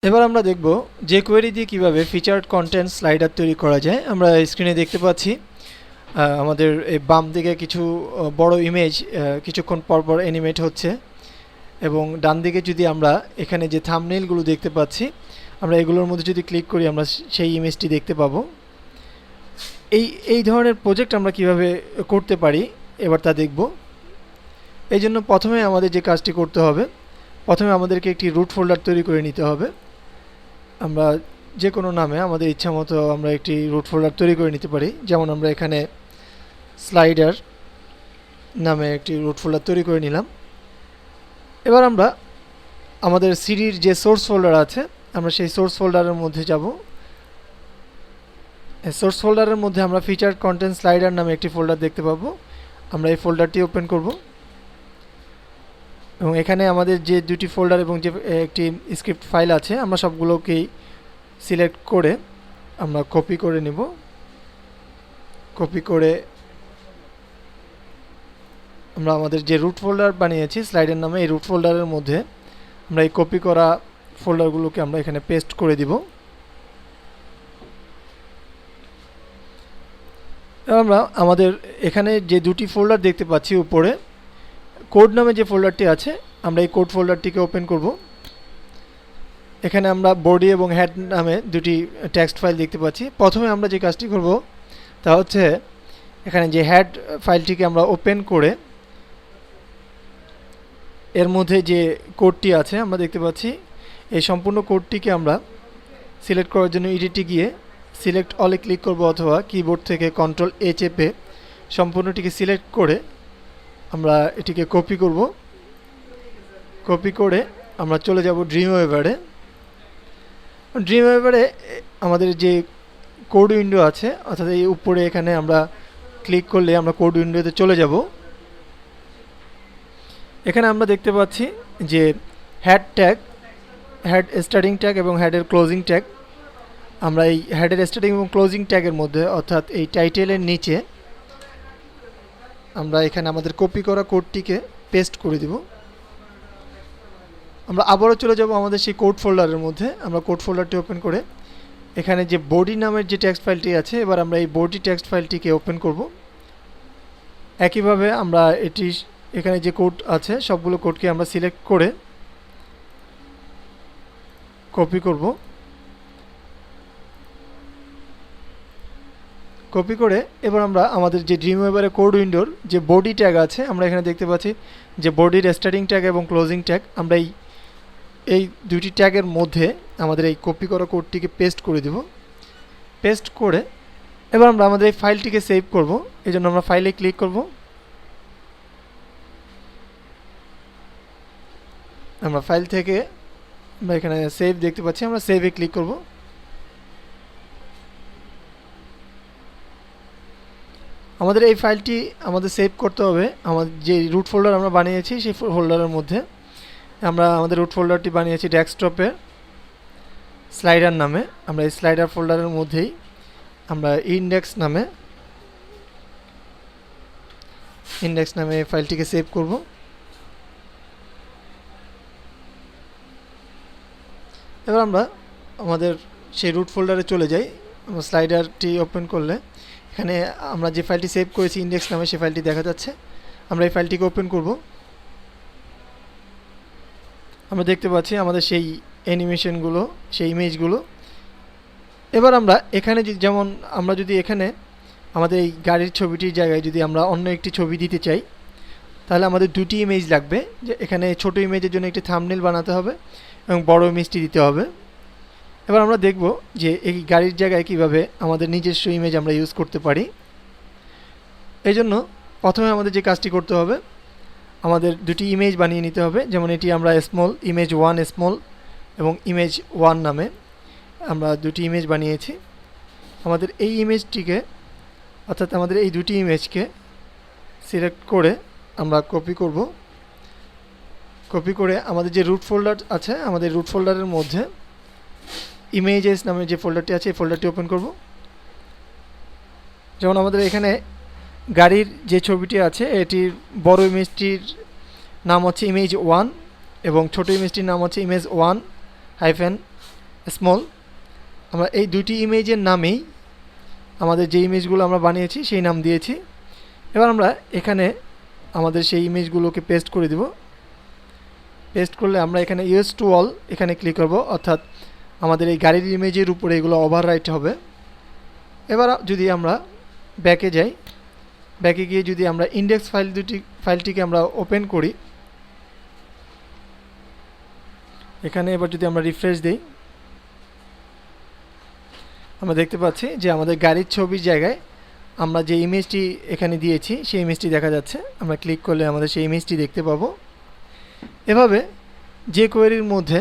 এবার আমরা দেখব যে কোয়েরি দিয়ে কিভাবে ফিচার্ড কন্টেন্ট স্লাইডার তৈরি করা যায়। আমরা স্ক্রিনে দেখতে পাচ্ছি আমাদের এই বাম দিকে কিছু বড় ইমেজ কিছুক্ষণ পর পর অ্যানিমেট হচ্ছে, এবং ডান দিকে যদি আমরা এখানে যে থাম্বনেইলগুলো দেখতে পাচ্ছি, আমরা এগুলোর মধ্যে যদি ক্লিক করি আমরা সেই ইমেজটি দেখতে পাবো। এই ধরনের প্রজেক্ট আমরা কিভাবে করতে পারি এবার তা দেখব। এই জন্য প্রথমে আমাদের যে কাজটি করতে হবে, প্রথমে আমাদেরকে একটি রুট ফোল্ডার তৈরি করে নিতে হবে। আমরা যে কোনো নামে আমাদের ইচ্ছা মতো আমরা একটি রুট ফোল্ডার তৈরি করে নিতে পারি। যেমন আমরা এখানে স্লাইডার নামে একটি রুট ফোল্ডার তৈরি করে নিলাম। এবার আমরা আমাদের সিডির যে সোর্স ফোল্ডার আছে, আমরা সেই সোর্স ফোল্ডারের মধ্যে যাব। সোর্স ফোল্ডারের মধ্যে আমরা ফিচার কন্টেন্ট স্লাইডার নামে একটি ফোল্ডার দেখতে পাবো। আমরা এই ফোল্ডারটি ওপেন করব, এবং এখানে আমাদের যে দুটি ফোল্ডার এবং যে একটি স্ক্রিপ্ট ফাইল আছে, আমরা সবগুলোকেই সিলেক্ট করে আমরা কপি করে নেব। কপি করে আমরা আমাদের যে রুট ফোল্ডার বানিয়েছি স্লাইডার নামে, এই রুট ফোল্ডারের মধ্যে আমরা এই কপি করা ফোল্ডারগুলোকে আমরা এখানে পেস্ট করে দিব। আমরা আমাদের এখানে যে দুটি ফোল্ডার দেখতে পাচ্ছি উপরে, কোড নামে যে ফোল্ডারটি আছে, আমরা এই কোড ফোল্ডারটিকে ওপেন করব। এখানে আমরা বডি এবং হেড নামে দুটি টেক্সট ফাইল দেখতে পাচ্ছি। প্রথমে আমরা যে কাজটি করব তা হচ্ছে এখানে যে হেড ফাইলটিকে আমরা ওপেন করে এর মধ্যে যে কোডটি আছে আমরা দেখতে পাচ্ছি, এই সম্পূর্ণ কোডটিকে আমরা সিলেক্ট করার জন্য এডিটে গিয়ে সিলেক্ট অলে ক্লিক করব, অথবা কিবোর্ড থেকে কন্ট্রোল এ চেপে সম্পূর্ণটিকে সিলেক্ট করে আমরা এটিকে কপি করব। কপি করে আমরা চলে যাব ড্রিমওয়েভারে। ড্রিমওয়েভারে আমাদের যে কোড উইন্ডো আছে, অর্থাৎ এই উপরে এখানে আমরা ক্লিক করলে আমরা কোড উইন্ডোতে চলে যাব। এখানে আমরা দেখতে পাচ্ছি যে head tag, head starting tag এবং হেডের ক্লোজিং ট্যাগ। আমরা এই হেডের স্টার্টিং এবং ক্লোজিং ট্যাগের মধ্যে, অর্থাৎ এই টাইটেলের নিচে আমরা এখানে আমাদের কপি করা কোডটিকে পেস্ট করে দিব। আমরা আবারও চলে যাব আমাদের সেই কোড ফোল্ডারের মধ্যে। আমরা কোড ফোল্ডারটি ওপেন করে এখানে যে বডি নামের যে টেক্সট ফাইলটি আছে, এবার আমরা এই বডি টেক্সট ফাইলটিকে ওপেন করব। একইভাবে আমরা এটি এখানে যে কোড আছে সবগুলো কোডকে আমরা সিলেক্ট করে কপি করব। কপি করে এবার আমরা আমাদের যে ড্রিমওয়েভারে কোড উইন্ডোর যে বডি ট্যাগ আছে, আমরা এখানে দেখতে পাচ্ছি যে বডির স্টার্টিং ট্যাগ এবং ক্লোজিং ট্যাগ, আমরা এই দুটি ট্যাগের মধ্যে আমাদের এই কপি করা কোডটিকে পেস্ট করে দেব। পেস্ট করে এবার আমরা আমাদের এই ফাইলটিকে সেভ করব। এই জন্য আমরা ফাইলে ক্লিক করব। আমরা ফাইল থেকে আমরা এখানে সেভ দেখতে পাচ্ছি, আমরা সেভে ক্লিক করব। আমাদের এই ফাইলটি আমাদের সেভ করতে হবে আমাদের যে রুট ফোল্ডার আমরা বানিয়েছি সেই ফোল্ডারের মধ্যে। আমরা আমাদের রুট ফোল্ডারটি বানিয়েছি ডেস্কটপে স্লাইডার নামে। আমরা এই স্লাইডার ফোল্ডারের মধ্যেই আমরা ইন্ডেক্স নামে এই ফাইলটিকে সেভ করব। এবার আমরা আমাদের সেই রুট ফোল্ডারে চলে যাই। আমরা স্লাইডারটি ওপেন করলে এখানে আমরা যে ফাইলটি সেভ করেছি ইন্ডেক্স নামে, সেই ফাইলটি দেখা যাচ্ছে। আমরা এই ফাইলটিকে ওপেন করব। আমরা দেখতে পাচ্ছি আমাদের সেই অ্যানিমেশনগুলো, সেই ইমেজগুলো। এবার আমরা এখানে যেমন আমরা যদি এখানে আমাদের এই গাড়ির ছবিটির জায়গায় যদি আমরা অন্য একটি ছবি দিতে চাই, তাহলে আমাদের দুটি ইমেজ লাগবে। যে এখানে ছোট ইমেজের জন্য একটি থাম্বনেল বানাতে হবে এবং বড় ইমেজটি দিতে হবে। এবার আমরা দেখব যে এই গাড়ির জায়গায় কিভাবে আমাদের নিজস্ব ইমেজ আমরা ইউজ করতে পারি। এই জন্য প্রথমে আমাদের যে কাজটি করতে হবে, আমাদের দুটি ইমেজ বানিয়ে নিতে হবে। যেমন এটি আমরা স্মল ইমেজ 1 স্মল এবং ইমেজ 1 নামে আমরা দুটি ইমেজ বানিয়েছি। আমাদের এই ইমেজটিকে, অর্থাৎ আমাদের এই দুটি ইমেজকে সিলেক্ট করে আমরা কপি করব। কপি করে আমাদের যে রুট ফোল্ডার আছে, আমাদের রুট ফোল্ডারের মধ্যে ইমেজেস নামে যে ফোল্ডারটি আছে এই ফোল্ডারটি ওপেন করব। যেমন আমাদের এখানে গাড়ির যে ছবিটি আছে, এটির বড় ইমেজটির নাম হচ্ছে ইমেজ 1 এবং ছোট ইমেজটির নাম হচ্ছে ইমেজ 1 হাইফেন স্মল, আমরা এই দুটি ইমেজের নামেই আমাদের যে ইমেজগুলো আমরা বানিয়েছি সেই নাম দিয়েছি। এবার আমরা এখানে আমাদের সেই ইমেজগুলোকে পেস্ট করে দেব। পেস্ট করলে আমরা এখানে ইউজ টু অল এখানে ক্লিক করব, অর্থাৎ আমাদের এই গাড়ির ইমেজের উপরে এগুলো ওভাররাইট হবে। এবার যদি আমরা ব্যাকে যাই, ব্যাকে গিয়ে যদি আমরা ইন্ডেক্স ফাইলটিকে আমরা ওপেন করি, এখানে এবার যদি আমরা রিফ্রেশ দিই, আমরা দেখতে পাচ্ছি যে আমাদের গাড়ির ছবির জায়গায় আমরা যে ইমেজটি এখানে দিয়েছি সেই ইমেজটি দেখা যাচ্ছে। আমরা ক্লিক করলে আমাদের সেই ইমেজটি দেখতে পাবো। এভাবে যে কোয়েরির মধ্যে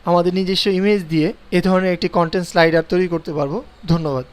আমাদের নিজস্ব ইমেজ দিয়ে এ ধরনের একটি কন্টেন্ট স্লাইডার তৈরি করতে পারবো। ধন্যবাদ।